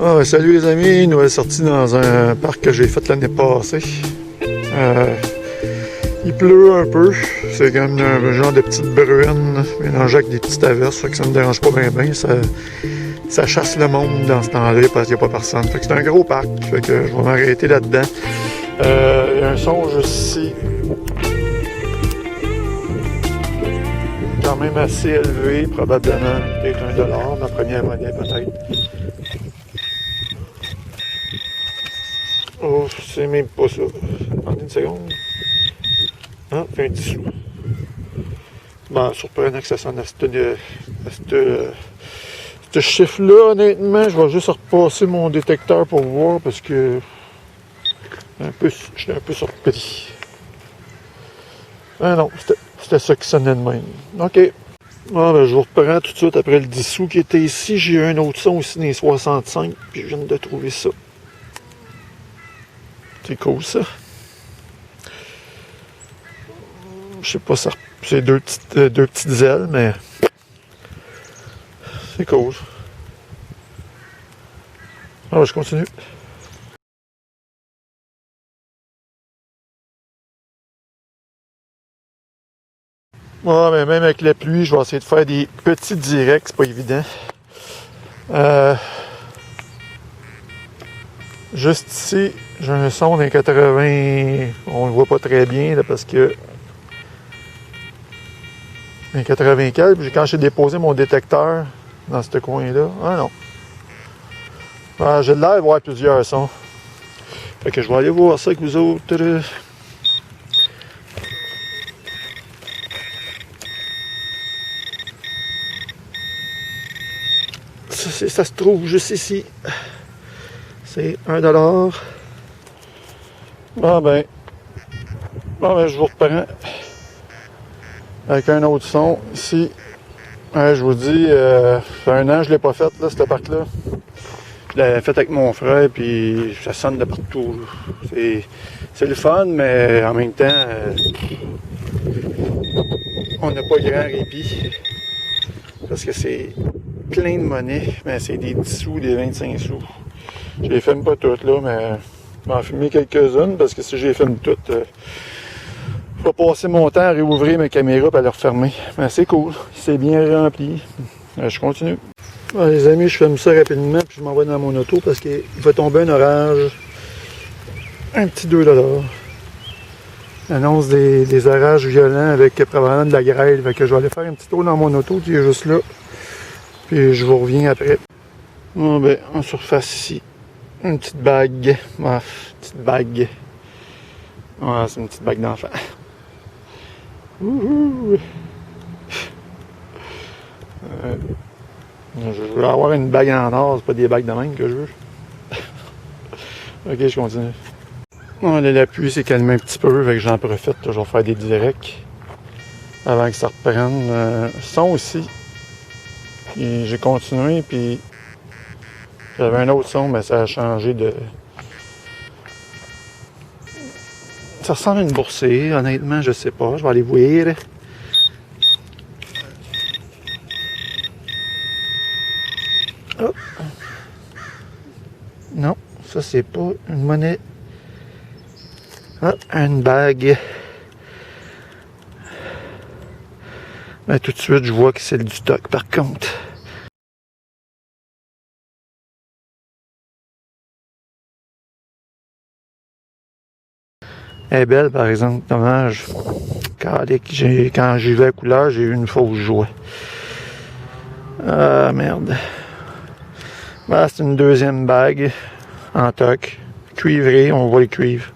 Ah, salut les amis, nouvelle sortie dans un parc que j'ai fait l'année passée. Il pleut un peu, c'est comme un genre de petite bruine mélangée avec des petites averses, fait que ça me dérange pas bien, ça chasse le monde dans ce temps-là parce qu'il n'y a pas personne. Fait que c'est un gros parc, fait que je vais m'arrêter là-dedans. Il y a un son juste ici, quand même assez élevé, probablement peut-être $1, ma première monnaie peut-être. Oh, c'est même pas ça. Attendez une seconde. Ah, fait un 10 sous. Bon, surprenant que ça sonne à ce chiffre-là, honnêtement. Je vais juste repasser mon détecteur pour voir parce que j'étais un peu surpris. Ah non, c'était ça qui sonnait de même. OK. Ah, ben, je vous reprends tout de suite après le 10 sous qui était ici. J'ai eu un autre son aussi dans les 65, puis je viens de trouver ça. C'est cool ça. Je sais pas, c'est deux petites ailes, mais c'est cool. Alors, je continue. Ah, mais même avec la pluie, je vais essayer de faire des petits directs, c'est pas évident. Juste ici, j'ai un son d'un 80, on le voit pas très bien là, parce que un 84, puis quand j'ai déposé mon détecteur dans ce coin-là, ah non. Ah, j'ai l'air de voir plusieurs sons. Fait que je vais aller voir ça avec vous autres. Ça se trouve juste ici. C'est $1. Bon ben, je vous reprends avec un autre son ici. Je vous dis, ça fait un an que je ne l'ai pas fait, là, ce parc-là. Je l'avais fait avec mon frère, puis ça sonne de partout. C'est le fun, mais en même temps, on n'a pas grand répit. Parce que c'est plein de monnaie, mais c'est des 10 sous, des 25 sous. Je les filme pas toutes, là, mais je vais en filmer quelques-unes, parce que si je les filme toutes, je vais passer mon temps à réouvrir mes caméras et à les refermer. Mais c'est cool, c'est bien rempli. Je continue. Bon, les amis, je filme ça rapidement puis je m'en vais dans mon auto parce qu'il va tomber un orage. Un petit $2. Annonce des orages violents avec probablement de la grêle. Fait que je vais aller faire un petit tour dans mon auto qui est juste là. Puis je vous reviens après. Bon ben, en surface ici, une petite bague. Ah, petite bague. Ah, c'est une petite bague d'enfant. Je veux avoir une bague en or, c'est pas des bagues de même que je veux. Ok, je continue. Bon, là, la pluie s'est calmée un petit peu, fait que j'en profite. Je vais faire des directs avant que ça reprenne. Son aussi. Puis j'ai continué, puis j'avais un autre son, mais ça a changé de. Ça ressemble à une boursée, honnêtement, je sais pas. Je vais aller voir. Oh. Non, ça c'est pas une monnaie. Ah, une bague. Mais tout de suite, je vois que c'est du stock par contre. Elle est belle par exemple, dommage. Quand j'y vais à couleur, j'ai eu une fausse joie. Ah merde. Voilà, c'est une deuxième bague en toc. Cuivrée, on voit le cuivre.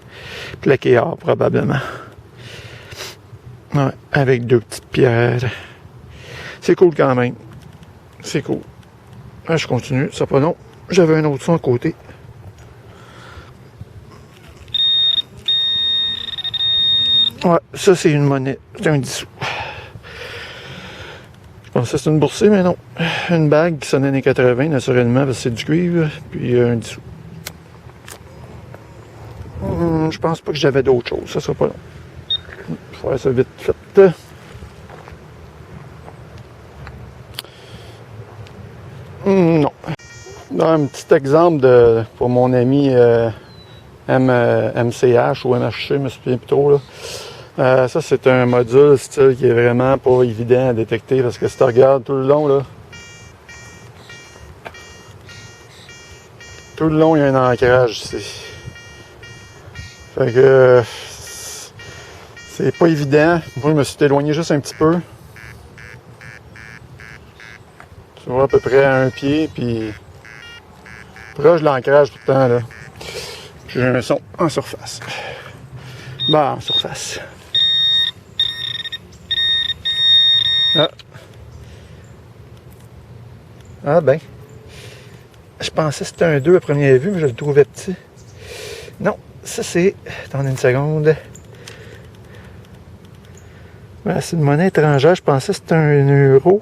Plaqué or probablement. Ouais, avec deux petites pierres. C'est cool quand même. C'est cool. Là, je continue, ça pas long. J'avais un autre son à côté. Ouais, ça c'est une monnaie. C'est un 10 sous. Je pensais que c'était une boursée, mais non. Une bague qui sonnait dans les 80, naturellement, parce que c'est du cuivre. Puis un 10 sous. Je pense pas que j'avais d'autres choses. Ça sera pas long. Je vais faire ça vite fait. Non. Là, un petit exemple pour mon ami MCH ou MHC, je me souviens plus trop. Là. Ça, c'est un module style qui est vraiment pas évident à détecter parce que si tu regardes tout le long, là, tout le long, il y a un ancrage ici. Fait que c'est pas évident. Moi, je me suis éloigné juste un petit peu. Tu vois, à peu près à un pied, puis proche de l'ancrage tout le temps, là. J'ai un son en surface. Bah, en surface. Ah. Ah ben. Je pensais que c'était un 2 à première vue, mais je le trouvais petit. Non, ça c'est... Attendez une seconde. Voilà, c'est une monnaie étrangère. Je pensais que c'était un euro.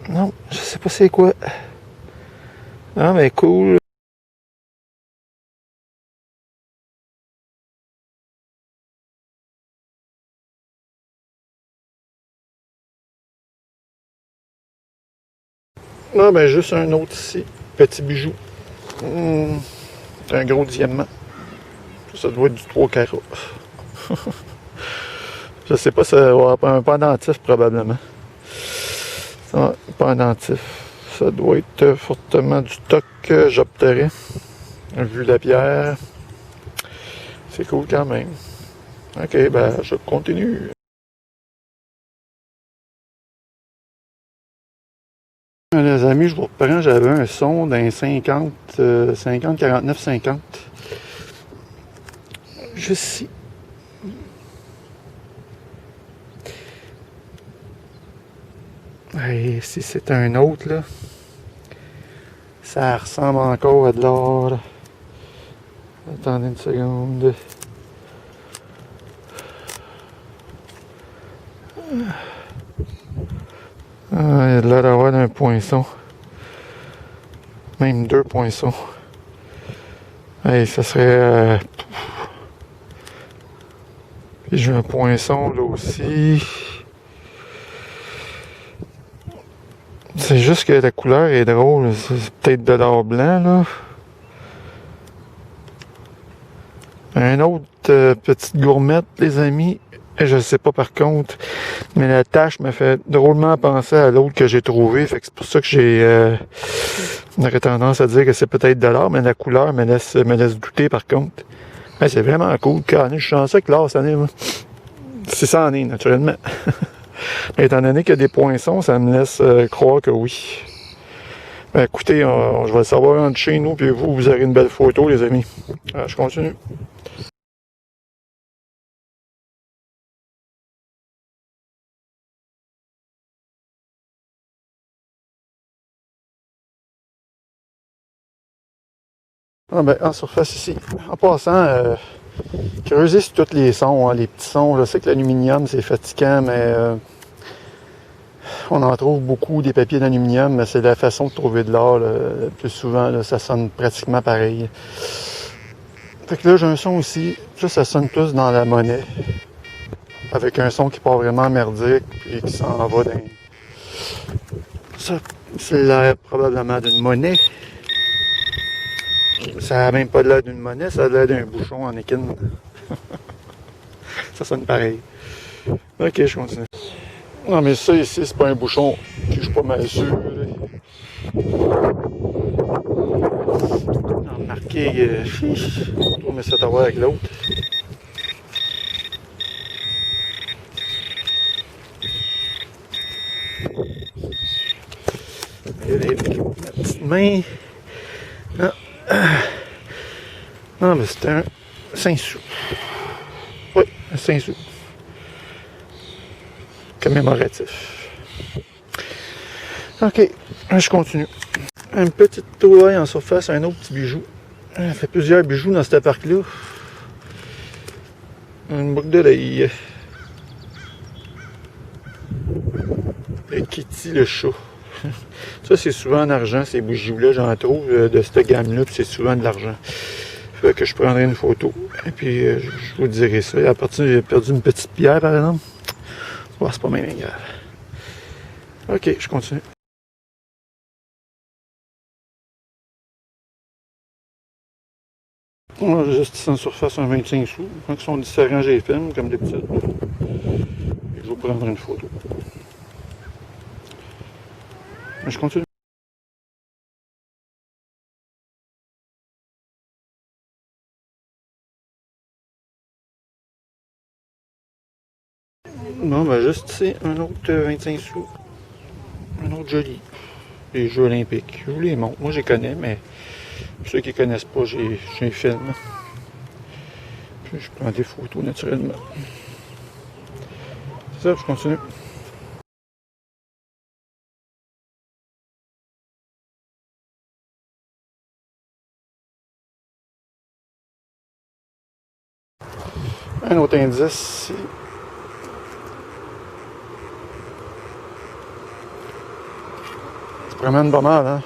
Non, je sais pas c'est quoi. Ah, mais cool. Ah, ben juste un autre ici. Petit bijou. C'est un gros diamant. Ça doit être du 3 carats. Je sais pas, ça va être un pendentif probablement. Ça, pendentif. Ça doit être fortement du toc, j'opterais. Vu la pierre. C'est cool quand même. Ok, ben je continue. Les amis, je vous reprends, j'avais un son d'un 50, 50, 49, 50. Juste ici. Et si c'est un autre, là, ça ressemble encore à de l'or. Attendez une seconde. Ah, il y a de l'air d'avoir un poinçon. Même 2 poinçons. Hey, ça serait... Puis j'ai un poinçon là aussi. C'est juste que la couleur est drôle. C'est peut-être de l'or blanc, là. Un autre petite gourmette, les amis. Je sais pas par contre. Mais la tache me fait drôlement penser à l'autre que j'ai trouvé. Fait que c'est pour ça que j'aurais tendance à dire que c'est peut-être de l'or, mais la couleur me laisse douter par contre. Hey, c'est vraiment cool. Je suis chanceux que l'or, ça en est, moi. C'est ça en est, naturellement. Mais étant donné qu'il y a des poinçons, ça me laisse croire que oui. Ben, écoutez, je vais le savoir entre chez nous, puis vous aurez une belle photo, les amis. Je continue. Ah ben, en surface ici. En passant, creuser sur tous les sons, hein, les petits sons. Je sais que l'aluminium, c'est fatigant, mais on en trouve beaucoup des papiers d'aluminium, mais c'est la façon de trouver de l'or. Le plus souvent, là, ça sonne pratiquement pareil. Fait que là, j'ai un son aussi. Ça sonne plus dans la monnaie. Avec un son qui part vraiment merdique, puis qui s'en va dans... Ça, c'est l'air probablement d'une monnaie. Ça n'a même pas l'air d'une monnaie, ça a l'air d'un bouchon en équine. Ça sonne pareil. Ok, je continue. Non, mais ça ici, c'est pas un bouchon. Je suis pas mal sûr. Remarquez, on met ça à voir avec l'autre. Ma petite main. Non, mais c'était un 5 sous. Oui, un 5 sous. Commémoratif. Ok, je continue. Une petite trouvaille en surface, un autre petit bijou. Il fait plusieurs bijoux dans cet parc-là. Une boucle d'oreille. Le Kitty, le chat. Ça, c'est souvent en argent, ces bijoux-là, j'en trouve de cette gamme-là, puis c'est souvent de l'argent. Fait que je prendrai une photo, et puis je vous dirai ça. À partir, j'ai perdu une petite pierre, par exemple. Oh, c'est pas même grave. Ok, je continue. On a juste en surface un 25 sous. Quand ils sont différents, j'ai les films, comme d'habitude. Et je vais prendre une photo. Mais je continue. Bon, ben juste ici, un autre 25 sous. Un autre joli. Les Jeux olympiques. Je vous les montre. Moi, je les connais, mais pour ceux qui ne connaissent pas, j'ai un film. Puis je prends des photos naturellement. C'est ça, je continue. Un autre indice ici. Ça promène pas mal, hein?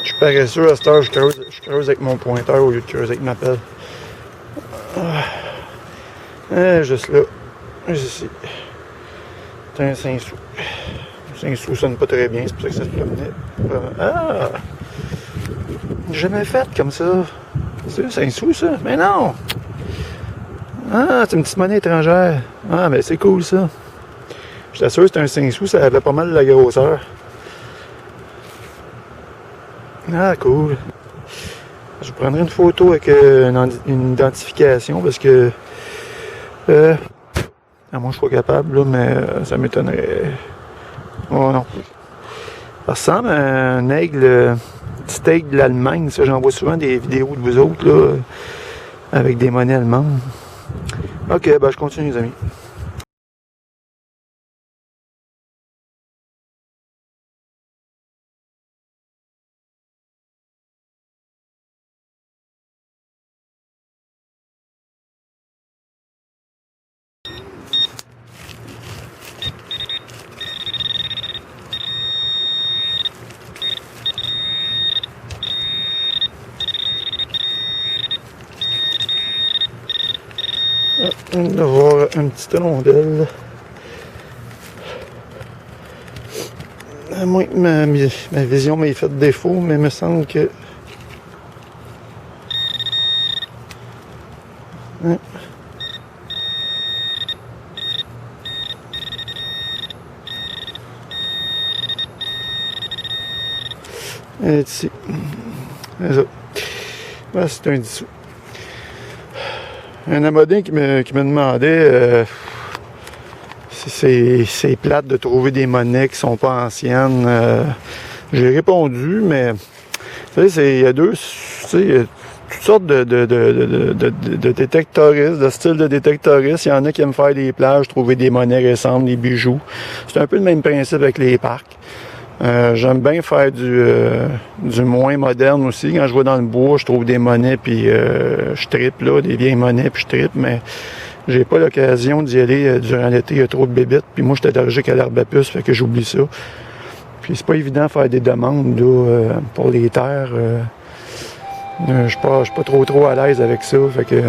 Je suis paresseux à cette heure, je creuse avec mon pointeur au lieu de creuser avec ma pelle. Juste là. Juste ici. C'est un 5 sous. 5 sous sonne pas très bien, c'est pour ça que ça se promenait. Ah! J'ai jamais fait comme ça. C'est un 5 sous, ça? Mais non! Ah, c'est une petite monnaie étrangère. Ah, mais c'est cool, ça. Je t'assure, c'est un 5 sous, ça avait pas mal de la grosseur. Ah, cool. Je prendrai une photo avec une identification parce que... à moins que je sois capable, là, mais ça m'étonnerait. Oh non. Ça ressemble à un aigle, petit aigle de l'Allemagne. Ça, j'en vois souvent des vidéos de vous autres, là, avec des monnaies allemandes. Ok, ben je continue, les amis. On va voir une petite rondelle. À moins que ma vision m'ait fait défaut, mais il me semble que... Ouais. Elle est ici. C'est ça. Ben, c'est un 10 sous. Un abonné qui me demandait si c'est plate de trouver des monnaies qui sont pas anciennes. J'ai répondu, mais il y a deux, il y a toutes sortes de détectoristes, de style de détectoristes. Il y en a qui aiment faire des plages, trouver des monnaies récentes, des bijoux. C'est un peu le même principe avec les parcs. J'aime bien faire du moins moderne aussi. Quand je vais dans le bois, je trouve des monnaies puis je trippe là, des vieilles monnaies puis je trippe, mais j'ai pas l'occasion d'y aller durant l'été, il y a trop de bébites. Puis moi, je suis allergique à l'herbe à puce, fait que j'oublie ça. Puis c'est pas évident de faire des demandes là, pour les terres. Je suis pas trop à l'aise avec ça, fait que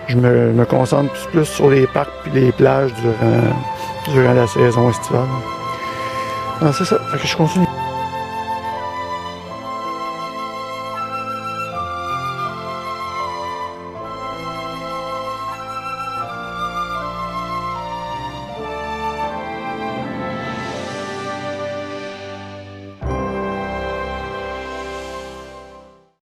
je me concentre plus sur les parcs puis les plages durant la saison estivale. Ah, c'est ça, fait que je continue.